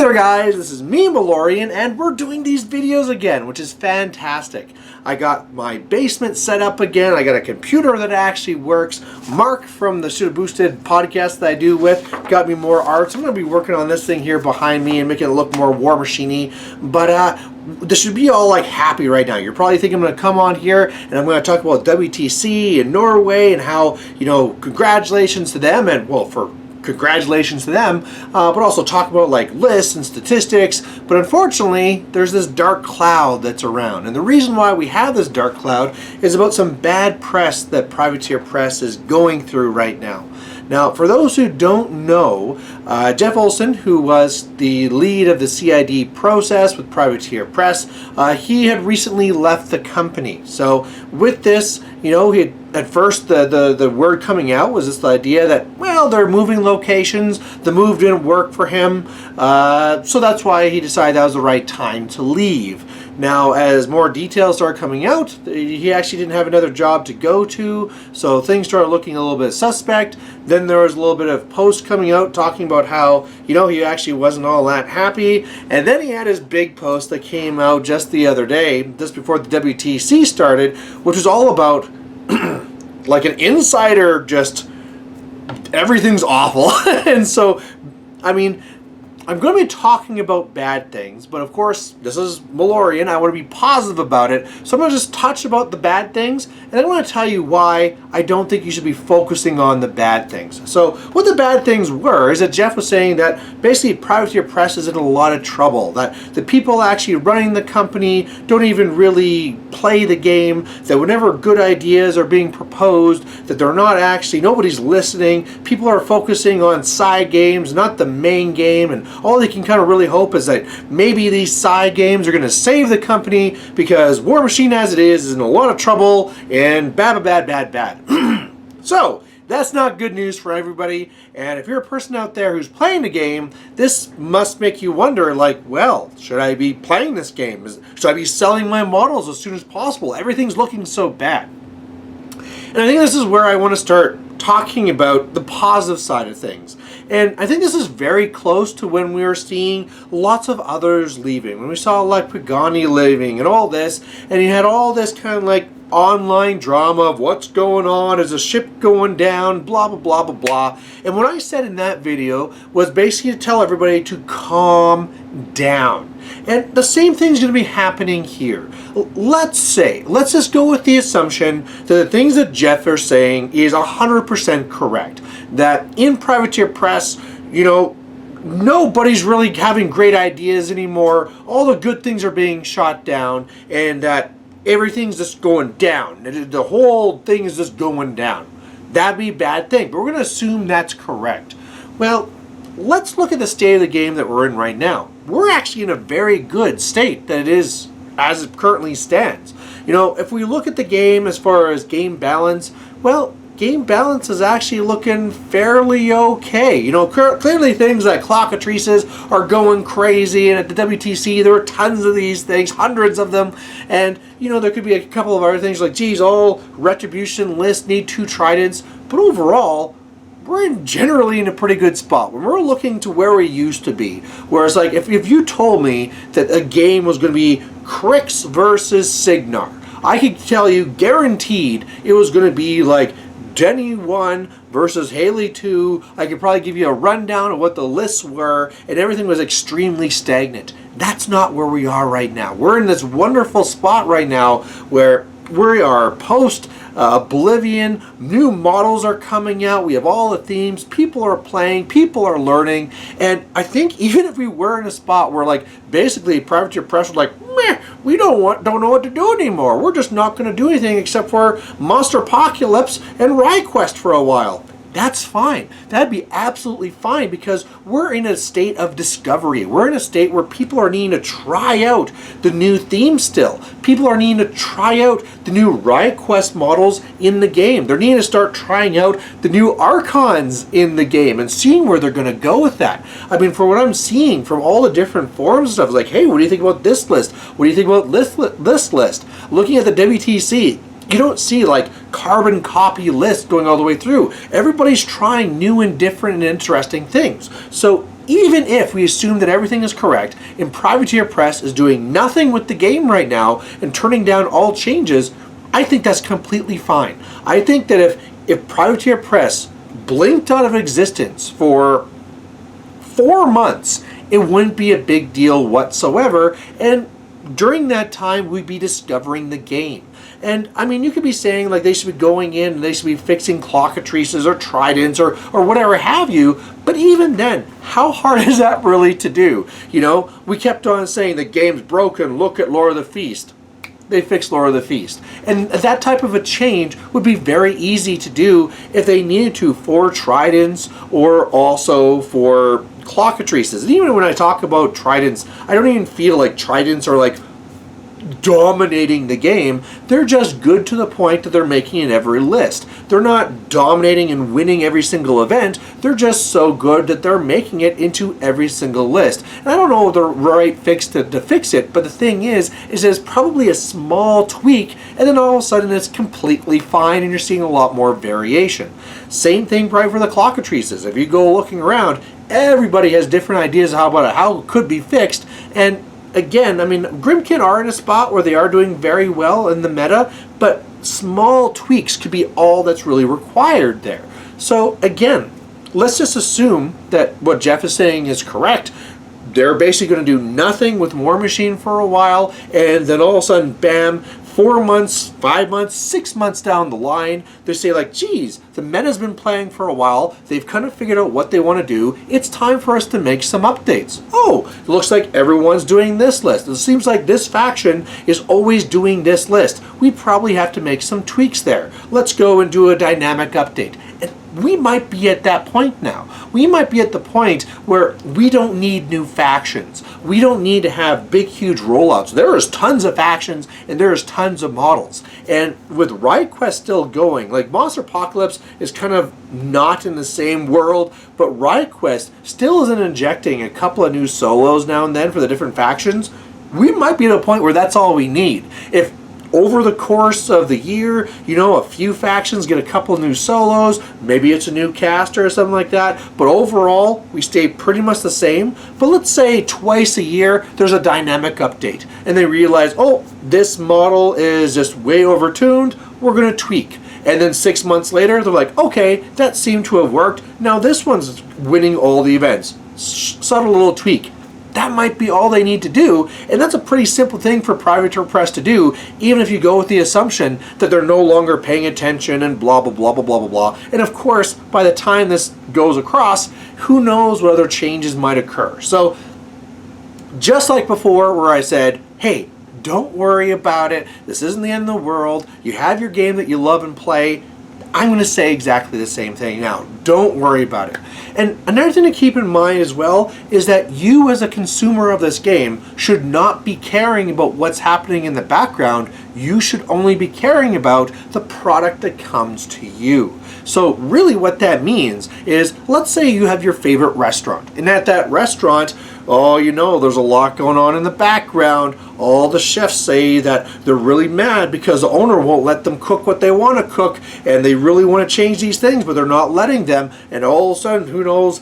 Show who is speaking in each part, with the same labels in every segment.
Speaker 1: there guys, this is me, Malorian, and we're doing these videos again, which is fantastic. I got my basement set up again, I got a computer that actually works. Mark from the Should Have Boosted podcast that I do with got me more art, so I'm going to be working on this thing here behind me and making it look more War Machine-y. But this should be all like happy right now. You're probably thinking I'm going to come on here and I'm going to talk about WTC and Norway and how, you know, congratulations to them, and well, congratulations to them, but also talk about like lists and statistics. But unfortunately, there's this dark cloud that's around, and the reason why we have this dark cloud is about some bad press that Privateer Press is going through right now. Now, for those who don't know, Jeff Olsen, who was the lead of the CID process with Privateer Press, he had recently left the company. So with this, you know, he had, at first the word coming out was this idea that, well, they're moving locations, the move didn't work for him, so that's why he decided that was the right time to leave. Now, as more details started coming out, he actually didn't have another job to go to, so things started looking a little bit suspect. Then there was a little bit of post coming out talking about how, you know, he actually wasn't all that happy. And then he had his big post that came out just the other day, just before the WTC started, which was all about like an insider, just everything's awful. And so, I mean, I'm going to be talking about bad things, but of course, this is Malorian. I want to be positive about it. So I'm going to just touch about the bad things, and I want to tell you why I don't think you should be focusing on the bad things. So what the bad things were is that Jeff was saying that basically Privateer Press is in a lot of trouble, that the people actually running the company don't even really play the game, that whenever good ideas are being proposed, that they're not actually, nobody's listening, people are focusing on side games, not the main game, and all they can kind of really hope is that maybe these side games are going to save the company because War Machine as it is in a lot of trouble and bad. So that's not good news for everybody. And if you're a person out there who's playing the game, this must make you wonder, like, well, should I be playing this game? Should I be selling my models as soon as possible? Everything's looking so bad. And I think this is where I want to start talking about the positive side of things. And I think this is very close to when we were seeing lots of others leaving. When we saw like Pagani leaving and all this, and you had all this kind of like online drama of what's going on, is a ship going down, blah, blah, blah, blah, blah. And what I said in that video was basically to tell everybody to calm down. And the same thing's going to be happening here. Let's just go with the assumption that the things that Jeff is saying is 100% correct. That in Privateer Press, you know, nobody's really having great ideas anymore. All the good things are being shot down, and that everything's just going down. The whole thing is just going down. That'd be a bad thing, but we're going to assume that's correct. Well, let's look at the state of the game that we're in right now. We're actually in a very good state that it is as it currently stands. You know, if we look at the game as far as game balance, well, game balance is actually looking fairly okay. You know, clearly things like clockatrices are going crazy, and at the WTC there were tons of these things, hundreds of them, and you know, there could be a couple of other things like, geez, all retribution lists need 2 tridents, but overall, we're generally in a pretty good spot. When we're looking to where we used to be, whereas like if you told me that a game was going to be Crix versus Signar, I could tell you guaranteed it was going to be like Denny 1 versus Haley 2. I could probably give you a rundown of what the lists were, and everything was extremely stagnant. That's not where we are right now. We're in this wonderful spot right now where we are post Oblivion, new models are coming out, we have all the themes, people are playing, people are learning, and I think even if we were in a spot where like basically Privateer Press was like, meh, we don't know what to do anymore, we're just not going to do anything except for Monster Apocalypse and RaiQuest for a while. That's fine. That'd be absolutely fine, because we're in a state of discovery. We're in a state where people are needing to try out the new themes still. People are needing to try out the new RaiQuest models in the game. They're needing to start trying out the new Archons in the game and seeing where they're going to go with that. I mean, for what I'm seeing from all the different forums and stuff, like, hey, what do you think about this list? What do you think about this list? Looking at the WTC, you don't see like carbon copy lists going all the way through. Everybody's trying new and different and interesting things. So even if we assume that everything is correct and Privateer Press is doing nothing with the game right now and turning down all changes, I think that's completely fine. I think that if Privateer Press blinked out of existence for 4 months, it wouldn't be a big deal whatsoever, and during that time we'd be discovering the game. And I mean, you could be saying like they should be going in and they should be fixing clockatrices or tridents or whatever have you, but even then, how hard is that really to do? You know, we kept on saying the game's broken, look at Lord of the Feast. They fixed Lord of the Feast. And that type of a change would be very easy to do if they needed to for tridents or also for clockatrices. And even when I talk about tridents, I don't even feel like tridents are like dominating the game. They're just good to the point that they're making in every list. They're not dominating and winning every single event. They're just so good that they're making it into every single list. And I don't know the right fix to fix it, but the thing is there's probably a small tweak and then all of a sudden it's completely fine and you're seeing a lot more variation. Same thing probably for the clockatrices. If you go looking around, everybody has different ideas how it could be fixed, and again, I mean, Grimkin are in a spot where they are doing very well in the meta, but small tweaks could be all that's really required there. So again, let's just assume that what Jeff is saying is correct. They're basically going to do nothing with War Machine for a while, and then all of a sudden, bam, 4 months, 5 months, 6 months down the line, they say like, geez, the meta's been playing for a while, they've kind of figured out what they want to do, it's time for us to make some updates. Oh, it looks like everyone's doing this list. It seems like this faction is always doing this list. We probably have to make some tweaks there. Let's go and do a dynamic update. And we might be at that point now. We might be at the point where we don't need new factions. We don't need to have big, huge rollouts. There is tons of factions and there is tons of models. And with RideQuest still going, like Monster Apocalypse is kind of not in the same world, but RideQuest still isn't injecting a couple of new solos now and then for the different factions. We might be at a point where that's all we need. If over the course of the year, you know, a few factions get a couple new solos, maybe it's a new caster or something like that, but overall, we stay pretty much the same. But let's say twice a year, there's a dynamic update, and they realize, oh, this model is just way overtuned, we're going to tweak. And then 6 months later, they're like, okay, that seemed to have worked, now this one's winning all the events. Subtle little tweak. That might be all they need to do, and that's a pretty simple thing for Privateer Press to do, even if you go with the assumption that they're no longer paying attention and blah, blah, blah, blah, blah, blah, blah. And of course, by the time this goes across, who knows what other changes might occur. So, just like before where I said, hey, don't worry about it, this isn't the end of the world, you have your game that you love and play, I'm going to say exactly the same thing now. Don't worry about it. And another thing to keep in mind as well is that you as a consumer of this game should not be caring about what's happening in the background. You should only be caring about the product that comes to you. So really what that means is, let's say you have your favorite restaurant, and at that restaurant, oh, you know, there's a lot going on in the background. All the chefs say that they're really mad because the owner won't let them cook what they want to cook, and they really want to change these things, but they're not letting them, and all of a sudden, who knows,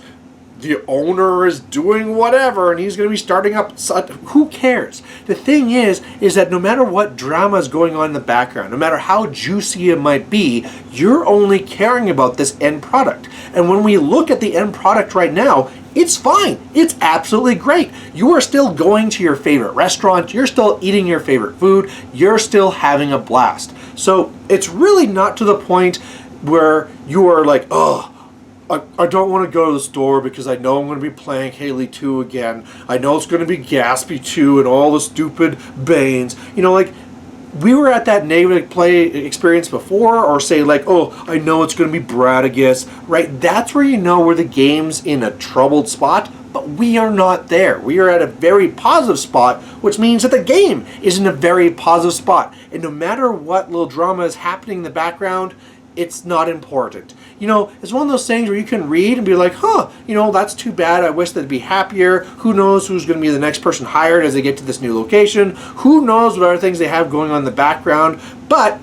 Speaker 1: the owner is doing whatever and he's going to be starting up. Who cares? The thing is that no matter what drama is going on in the background, no matter how juicy it might be, you're only caring about this end product. And when we look at the end product right now, it's fine. It's absolutely great. You are still going to your favorite restaurant. You're still eating your favorite food. You're still having a blast. So it's really not to the point where you are like, oh, I don't want to go to the store because I know I'm going to be playing Haley 2 again. I know it's going to be Gatsby 2 and all the stupid Banes. You know, like, we were at that negative play experience before, or say like, oh, I know it's going to be Bradagus, right? That's where you know where the game's in a troubled spot, but we are not there. We are at a very positive spot, which means that the game is in a very positive spot. And no matter what little drama is happening in the background, it's not important. You know, it's one of those things where you can read and be like, huh, you know, that's too bad. I wish they'd be happier. Who knows who's going to be the next person hired as they get to this new location. Who knows what other things they have going on in the background. But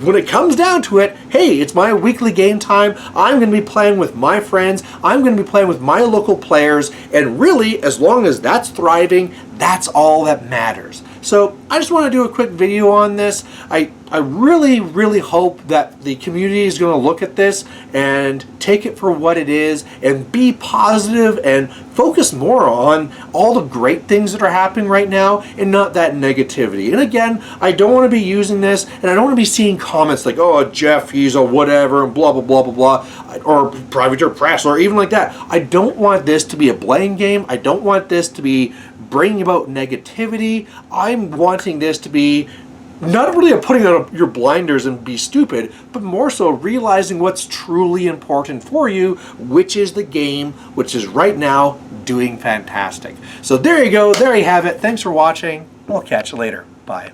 Speaker 1: when it comes down to it, hey, it's my weekly game time. I'm going to be playing with my friends. I'm going to be playing with my local players. And really, as long as that's thriving, that's all that matters. So I just want to do a quick video on this. I really, really hope that the community is going to look at this and take it for what it is and be positive and focus more on all the great things that are happening right now and not that negativity. And again, I don't want to be using this and I don't want to be seeing comments like, oh, Jeff, he's a whatever and blah, blah, blah, blah, blah, or private press or even like that. I don't want this to be a blame game. I don't want this to be bringing about negativity. I'm wanting this to be not really a putting on your blinders and be stupid, but more so realizing what's truly important for you, which is the game, which is right now doing fantastic. So there you go. There you have it. Thanks for watching. We'll catch you later. Bye.